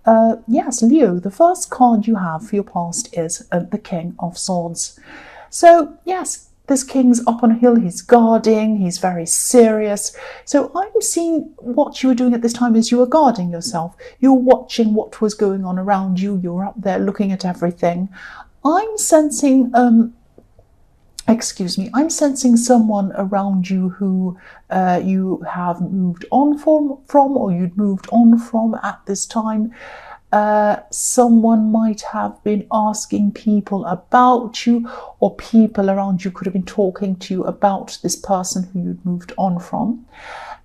Yes, Leo, the first card you have for your past is the King of Swords. So, yes, this king's up on a hill, he's guarding, he's very serious. So I'm seeing what you were doing at this time is you were guarding yourself. You were watching what was going on around you. You were up there looking at everything. I'm sensing I'm sensing someone around you who you have moved on from or you'd moved on from at this time. Someone might have been asking people about you, or people around you could have been talking to you about this person who you'd moved on from.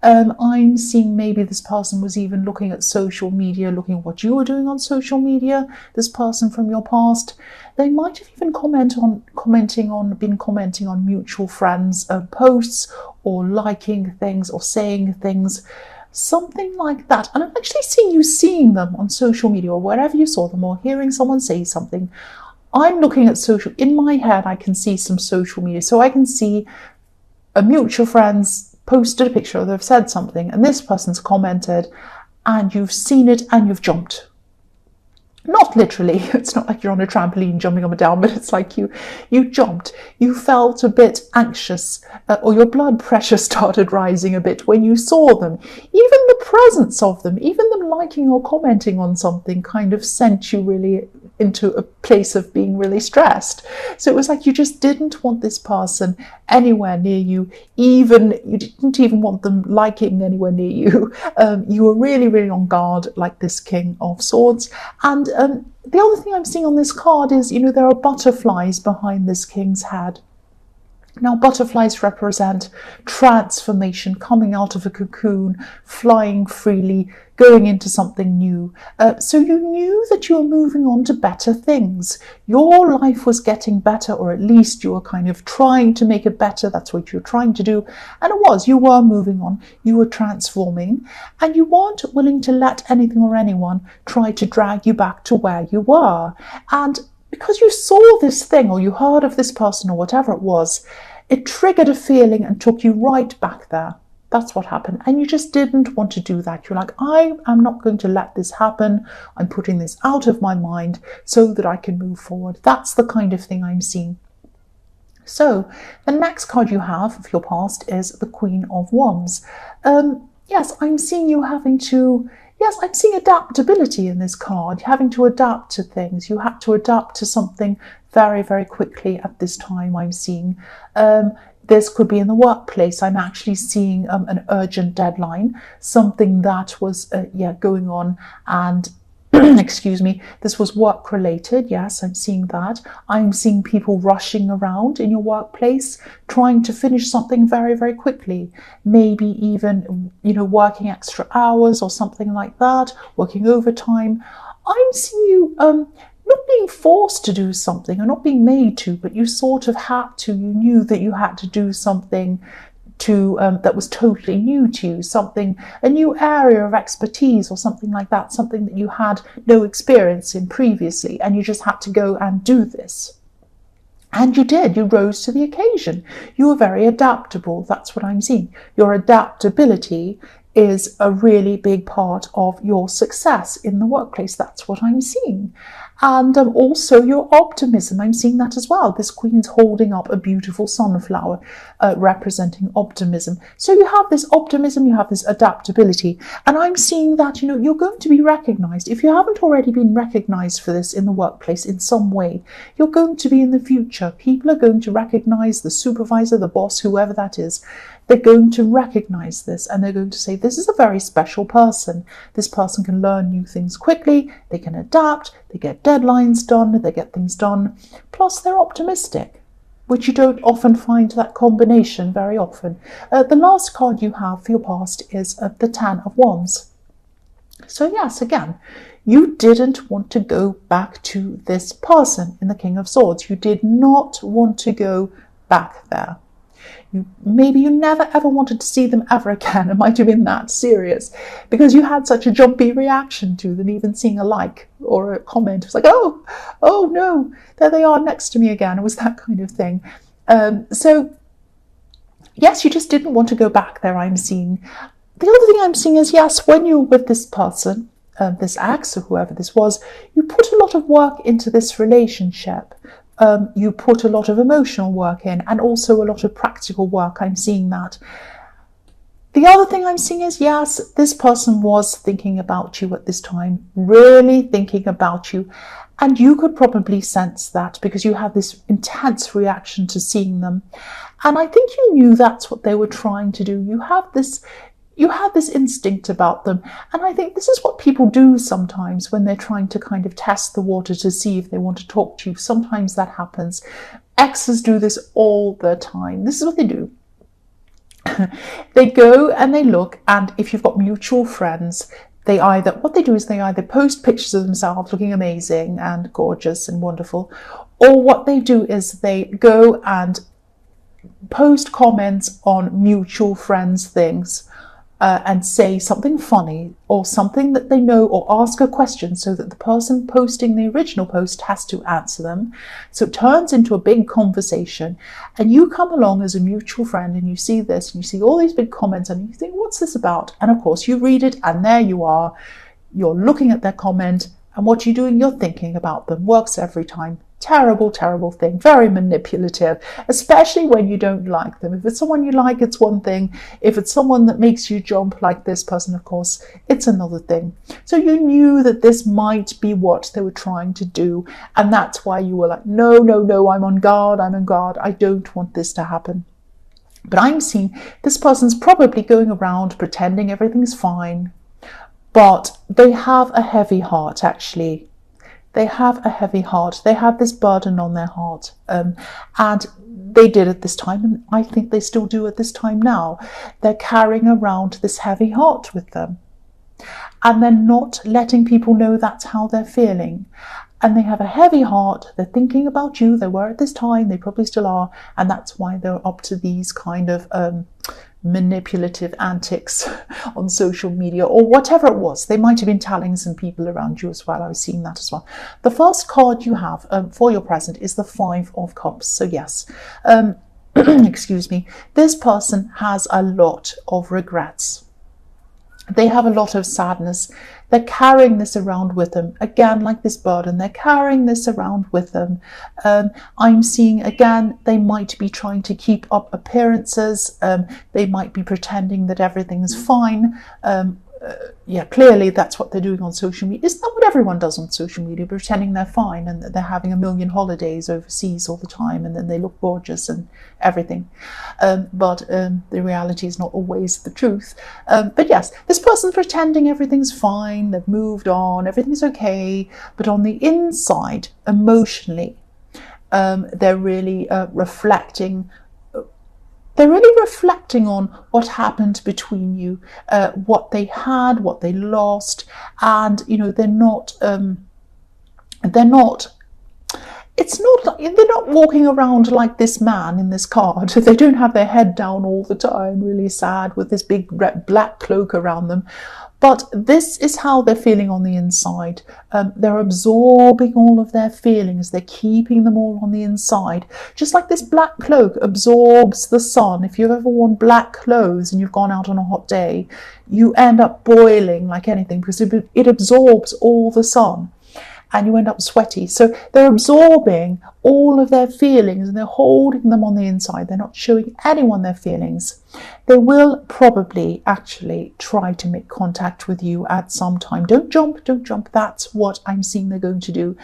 I'm seeing maybe this person was even looking at social media, looking at what you were doing on social media, this person from your past. They might have even commenting on mutual friends' posts, or liking things or saying things, something like that. And I'm actually seeing them on social media or wherever you saw them, or hearing someone say something. I'm looking at in my head, I can see some social media. So I can see a mutual friends posted a picture, or they've said something, and this person's commented, and you've seen it and you've jumped. Not literally, it's not like you're on a trampoline jumping up and down, but it's like you jumped. You felt a bit anxious, or your blood pressure started rising a bit when you saw them. Even the presence of them, even them liking or commenting on something kind of sent you really into a place of being really stressed. So it was like you just didn't want this person anywhere near you. You didn't even want them liking anywhere near you. You were really, really on guard, like this King of Swords. And the other thing I'm seeing on this card is, there are butterflies behind this king's head. Now, butterflies represent transformation, coming out of a cocoon, flying freely, going into something new. So you knew that you were moving on to better things. Your life was getting better, or at least you were kind of trying to make it better. That's what you were trying to do. And you were moving on, you were transforming, and you weren't willing to let anything or anyone try to drag you back to where you were. And because you saw this thing, or you heard of this person, or whatever it was, it triggered a feeling and took you right back there. That's what happened. And you just didn't want to do that. You're like, I am not going to let this happen. I'm putting this out of my mind so that I can move forward. That's the kind of thing I'm seeing. So the next card you have of your past is the Queen of Wands. Yes, I'm seeing you having to... Yes, I'm seeing adaptability in this card. You're having to adapt to things. You had to adapt to something very, very quickly at this time, I'm seeing. This could be in the workplace. I'm actually seeing an urgent deadline, something that was going on, and excuse me, this was work related. Yes, I'm seeing that. I'm seeing people rushing around in your workplace, trying to finish something very, very quickly. Maybe even, working extra hours or something like that, working overtime. I'm seeing you not being forced to do something or not being made to, but you sort of had to. You knew that you had to do something that was totally new to you, a new area of expertise or something like that, something that you had no experience in previously, and you just had to go and do this. And you did. You rose to the occasion. You were very adaptable. That's what I'm seeing. Your adaptability is a really big part of your success in the workplace. That's what I'm seeing. And also your optimism, I'm seeing that as well. This queen's holding up a beautiful sunflower representing optimism. So you have this optimism, you have this adaptability, and I'm seeing that, you're going to be recognized. If you haven't already been recognized for this in the workplace in some way, you're going to be in the future. People are going to recognize the supervisor, the boss, whoever that is. They're going to recognize this, and they're going to say, this is a very special person. This person can learn new things quickly, they can adapt, they get deadlines done, they get things done. Plus, they're optimistic, which you don't often find that combination very often. The last card you have for your past is the Ten of Wands. So yes, again, you didn't want to go back to this person in the King of Swords. You did not want to go back there. Maybe you never ever wanted to see them ever again. It might have been that serious because you had such a jumpy reaction to them, even seeing a like or a comment. It was like, oh no, there they are next to me again. It was that kind of thing. So yes, you just didn't want to go back there, I'm seeing. The other thing I'm seeing is, yes, when you're with this person, this ex or whoever this was, you put a lot of work into this relationship. You put a lot of emotional work in, and also a lot of practical work. I'm seeing that. The other thing I'm seeing is, yes, this person was thinking about you at this time, really thinking about you. And you could probably sense that because you have this intense reaction to seeing them. And I think you knew that's what they were trying to do. You have this instinct about them. And I think this is what people do sometimes when they're trying to kind of test the water to see if they want to talk to you. Sometimes that happens. Exes do this all the time. This is what they do. They go and they look, and if you've got mutual friends, what they do is they either post pictures of themselves looking amazing and gorgeous and wonderful, or what they do is they go and post comments on mutual friends' things and say something funny or something that they know, or ask a question so that the person posting the original post has to answer them. So it turns into a big conversation, and you come along as a mutual friend and you see this and you see all these big comments and you think, what's this about? And of course you read it, and there you are, you're looking at their comment, and what you're doing, you're thinking about them. Works every time. Terrible, terrible thing. Very manipulative, especially when you don't like them. If it's someone you like, it's one thing. If it's someone that makes you jump like this person, of course, it's another thing. So you knew that this might be what they were trying to do. And that's why you were like, no, no, no, I'm on guard. I don't want this to happen. But I'm seeing this person's probably going around pretending everything's fine. But they have a heavy heart, actually. They have a heavy heart. They have this burden on their heart. And they did at this time, and I think they still do at this time now. They're carrying around this heavy heart with them. And they're not letting people know that's how they're feeling. And they have a heavy heart. They're thinking about you. They were at this time. They probably still are. And that's why they're up to these kind of manipulative antics on social media, or whatever it was. They might have been telling some people around you as well. I was seeing that as well. The first card you have for your present is the Five of Cups. So yes, excuse me, this person has a lot of regrets. They have a lot of sadness. They're carrying this around with them. Again, like this burden, they're carrying this around with them. I'm seeing, again, they might be trying to keep up appearances. They might be pretending that everything's fine. Yeah, clearly that's what they're doing on social media. Isn't that what everyone does on social media? Pretending they're fine and that they're having a million holidays overseas all the time, and then they look gorgeous and everything. But the reality is not always the truth. But yes, this person's pretending everything's fine, they've moved on, everything's okay. But on the inside, emotionally, they're really reflecting. They're really reflecting on what happened between you, what they had, what they lost, and they're not walking around like this man in this card. They don't have their head down all the time, really sad with this big black cloak around them. But this is how they're feeling on the inside. They're absorbing all of their feelings. They're keeping them all on the inside. Just like this black cloak absorbs the sun. If you've ever worn black clothes and you've gone out on a hot day, you end up boiling like anything because it absorbs all the sun. And you end up sweaty. So they're absorbing all of their feelings and they're holding them on the inside. They're not showing anyone their feelings. They will probably actually try to make contact with you at some time. Don't jump. That's what I'm seeing they're going to do.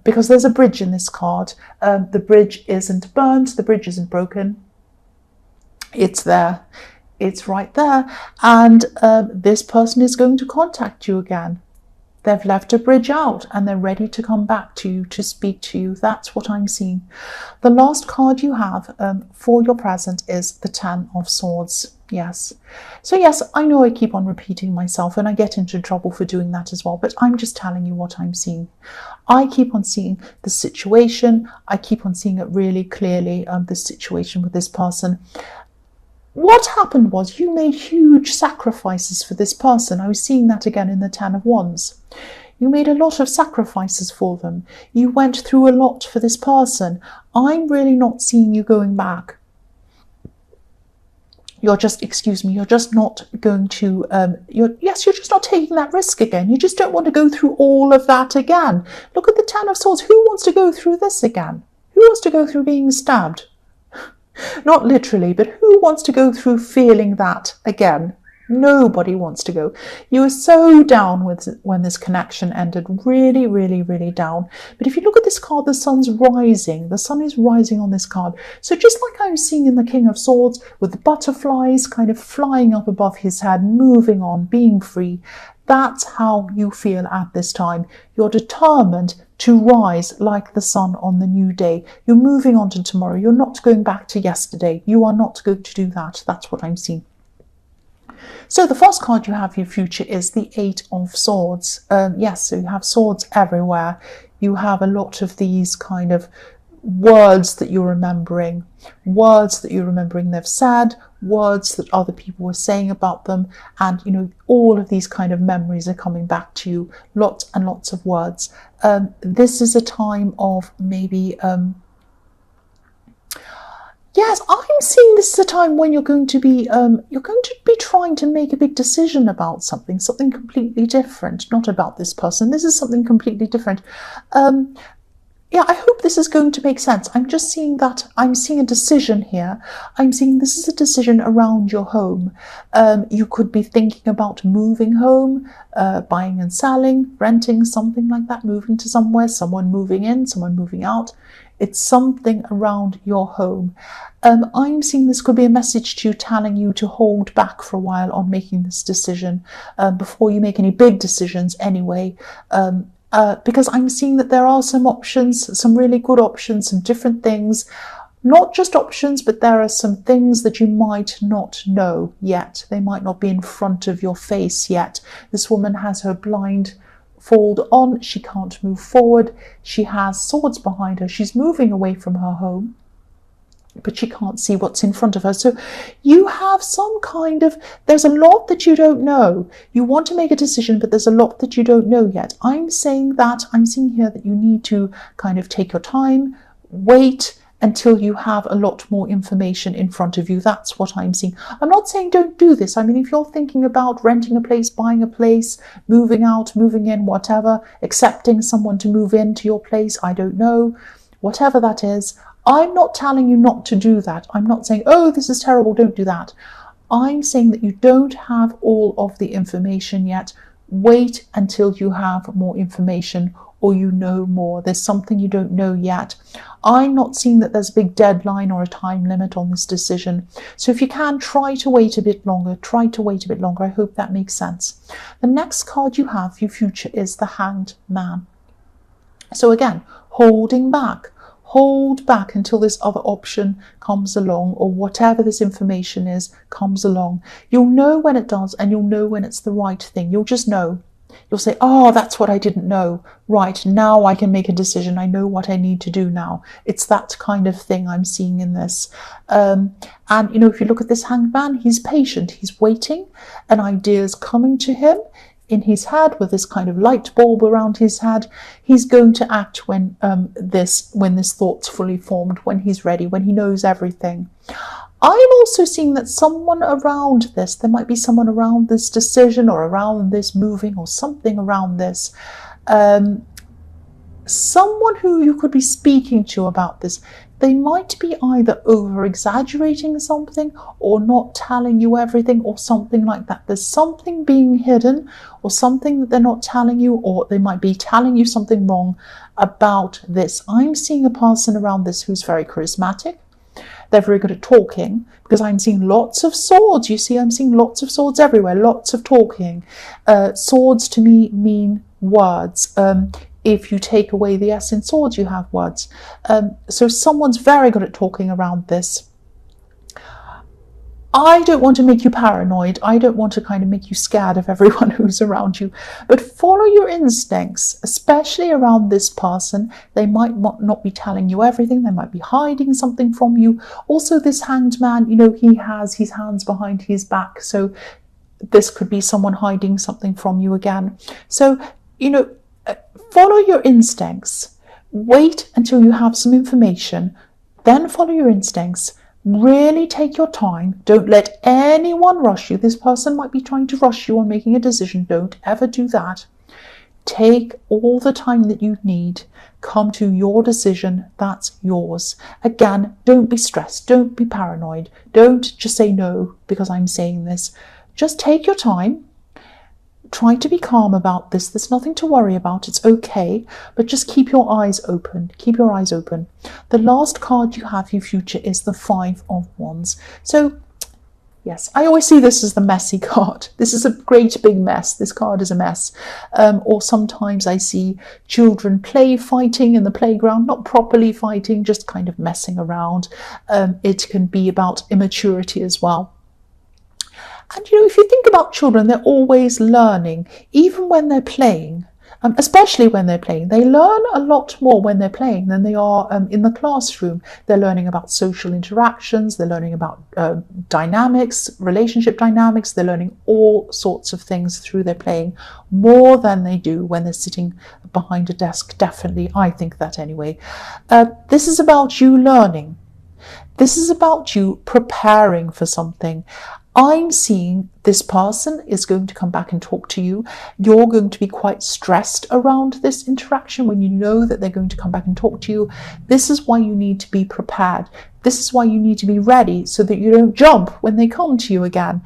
Because there's a bridge in this card. The bridge isn't burnt. The bridge isn't broken. It's there. It's right there. And this person is going to contact you again. They've left a bridge out and they're ready to come back to you, to speak to you. That's what I'm seeing. The last card you have for your present is the Ten of Swords. Yes. So yes, I know I keep on repeating myself and I get into trouble for doing that as well, but I'm just telling you what I'm seeing. I keep on seeing the situation. I keep on seeing it really clearly, the situation with this person. What happened was you made huge sacrifices for this person. I was seeing that again in the Ten of Wands. You made a lot of sacrifices for them. You went through a lot for this person. I'm really not seeing you going back. you're just, excuse me, you're just not going to, you're just not taking that risk again. You just don't want to go through all of that again. Look at the Ten of Swords. Who wants to go through this again? Who wants to go through being stabbed? Not literally, but who wants to go through feeling that again? Nobody wants to go. You were so down when this connection ended. Really, really, really down. But if you look at this card, the sun's rising. The sun is rising on this card. So just like I'm seeing in the King of Swords, with the butterflies kind of flying up above his head, moving on, being free, that's how you feel at this time. You're determined to rise like the sun on the new day. You're moving on to tomorrow. You're not going back to yesterday. You are not going to do that. That's what I'm seeing. So the first card you have for your future is the Eight of Swords. Yes, so you have swords everywhere. You have a lot of these kind of words that you're remembering. Words that you're remembering they've said, words that other people were saying about them. And, you know, all of these kind of memories are coming back to you. Lots and lots of words. This is a time of maybe... Yes, I'm seeing this is a time when you're going to be trying to make a big decision about something completely different, not about this person. This is something completely different. Yeah, I hope this is going to make sense. I'm just seeing that I'm seeing a decision here. I'm seeing this is a decision around your home. You could be thinking about moving home, buying and selling, renting, something like that, moving to somewhere, someone moving in, someone moving out. It's something around your home. I'm seeing this could be a message to you telling you to hold back for a while on making this decision before you make any big decisions anyway. Because I'm seeing that there are some options, some really good options, some different things. Not just options, but there are some things that you might not know yet. They might not be in front of your face yet. This woman has her blind fold on. She can't move forward. She has swords behind her. She's moving away from her home, but she can't see what's in front of her. So you have some kind of, there's a lot that you don't know. You want to make a decision, but there's a lot that you don't know yet. I'm seeing here that you need to kind of take your time, wait until you have a lot more information in front of you. That's what I'm seeing. I'm not saying don't do this. I mean, if you're thinking about renting a place, buying a place, moving out, moving in, whatever, accepting someone to move into your place, I don't know, whatever that is, I'm not telling you not to do that. I'm not saying, oh, this is terrible, don't do that. I'm saying that you don't have all of the information yet. Wait until you have more information or you know more. There's something you don't know yet. I'm not seeing that there's a big deadline or a time limit on this decision. So if you can, try to wait a bit longer. Try to wait a bit longer. I hope that makes sense. The next card you have for your future is the Hanged Man. So again, holding back. Hold back until this other option comes along, or whatever this information is comes along. You'll know when it does, and you'll know when it's the right thing. You'll just know. You'll say, oh, that's what I didn't know. Right, now I can make a decision. I know what I need to do now. It's that kind of thing I'm seeing in this. And, you know, if you look at this Hanged Man, he's patient. He's waiting. An idea is coming to him in his head with this kind of light bulb around his head. He's going to act when this thought's fully formed, when he's ready, when he knows everything. I'm also seeing that someone around this, there might be someone around this decision or around this moving or something around this. Someone who you could be speaking to about this. They might be either over-exaggerating something or not telling you everything or something like that. There's something being hidden or something that they're not telling you, or they might be telling you something wrong about this. I'm seeing a person around this who's very charismatic. They're very good at talking, because I'm seeing lots of swords. You see, I'm seeing lots of swords everywhere, lots of talking. Swords to me mean words. If you take away the S in swords, you have words. So someone's very good at talking around this. I don't want to make you paranoid. I don't want to kind of make you scared of everyone who's around you. But follow your instincts, especially around this person. They might not be telling you everything. They might be hiding something from you. Also, this Hanged Man, you know, he has his hands behind his back. So this could be someone hiding something from you again. So, you know, follow your instincts. Wait until you have some information. Then follow your instincts. Really take your time. Don't let anyone rush you. This person might be trying to rush you on making a decision. Don't ever do that. Take all the time that you need. Come to your decision. That's yours. Again, don't be stressed. Don't be paranoid. Don't just say no because I'm saying this. Just take your time. Try to be calm about this. There's nothing to worry about. It's okay. But just keep your eyes open. Keep your eyes open. The last card you have for your future is the Five of Wands. So, yes, I always see this as the messy card. This is a great big mess. This card is a mess. Or sometimes I see children fighting in the playground, not properly fighting, just kind of messing around. It can be about immaturity as well. And if you think about children, they're always learning, even when they're playing, especially when they're playing. They learn a lot more when they're playing than they are in the classroom. They're learning about social interactions, they're learning about dynamics, relationship dynamics, they're learning all sorts of things through their playing, more than they do when they're sitting behind a desk, definitely. I think that anyway. This is about you learning. This is about you preparing for something. I'm seeing this person is going to come back and talk to you. You're going to be quite stressed around this interaction when you know that they're going to come back and talk to you. This is why you need to be prepared. This is why you need to be ready so that you don't jump when they come to you again.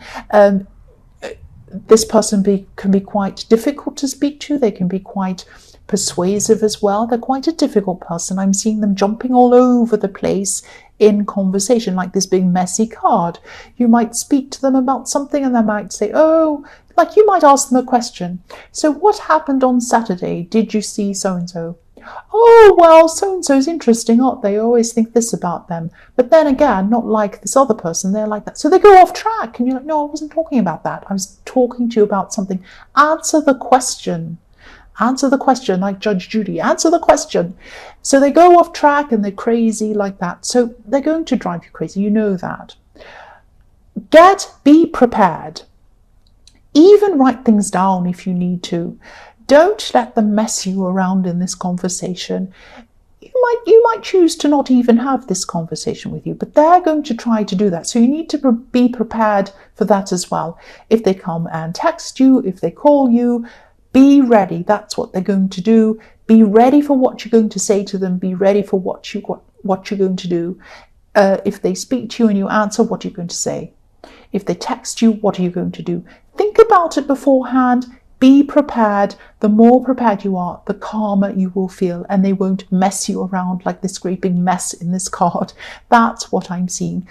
This person can be quite difficult to speak to. They can be quite persuasive as well. They're quite a difficult person. I'm seeing them jumping all over the place in conversation, like this big messy card. You might speak to them about something and they might say, oh, like you might ask them a question. So what happened on Saturday? Did you see so-and-so? Oh, well, so-and-so's interesting, aren't they? I always think this about them. But then again, not like this other person, they're like that. So they go off track and you're like, no, I wasn't talking about that. I was talking to you about something. Answer the question. Answer the question, like Judge Judy. Answer the question. So they go off track and they're crazy like that. So they're going to drive you crazy. You know that. Be prepared. Even write things down if you need to. Don't let them mess you around in this conversation. You might choose to not even have this conversation with you, but they're going to try to do that. So you need to be prepared for that as well. If they come and text you, if they call you, be ready. That's what they're going to do. Be ready for what you're going to say to them. Be ready for what you're going to do. If they speak to you and you answer, what are you going to say? If they text you, what are you going to do? Think about it beforehand. Be prepared. The more prepared you are, the calmer you will feel, and they won't mess you around like this great big mess in this card. That's what I'm seeing.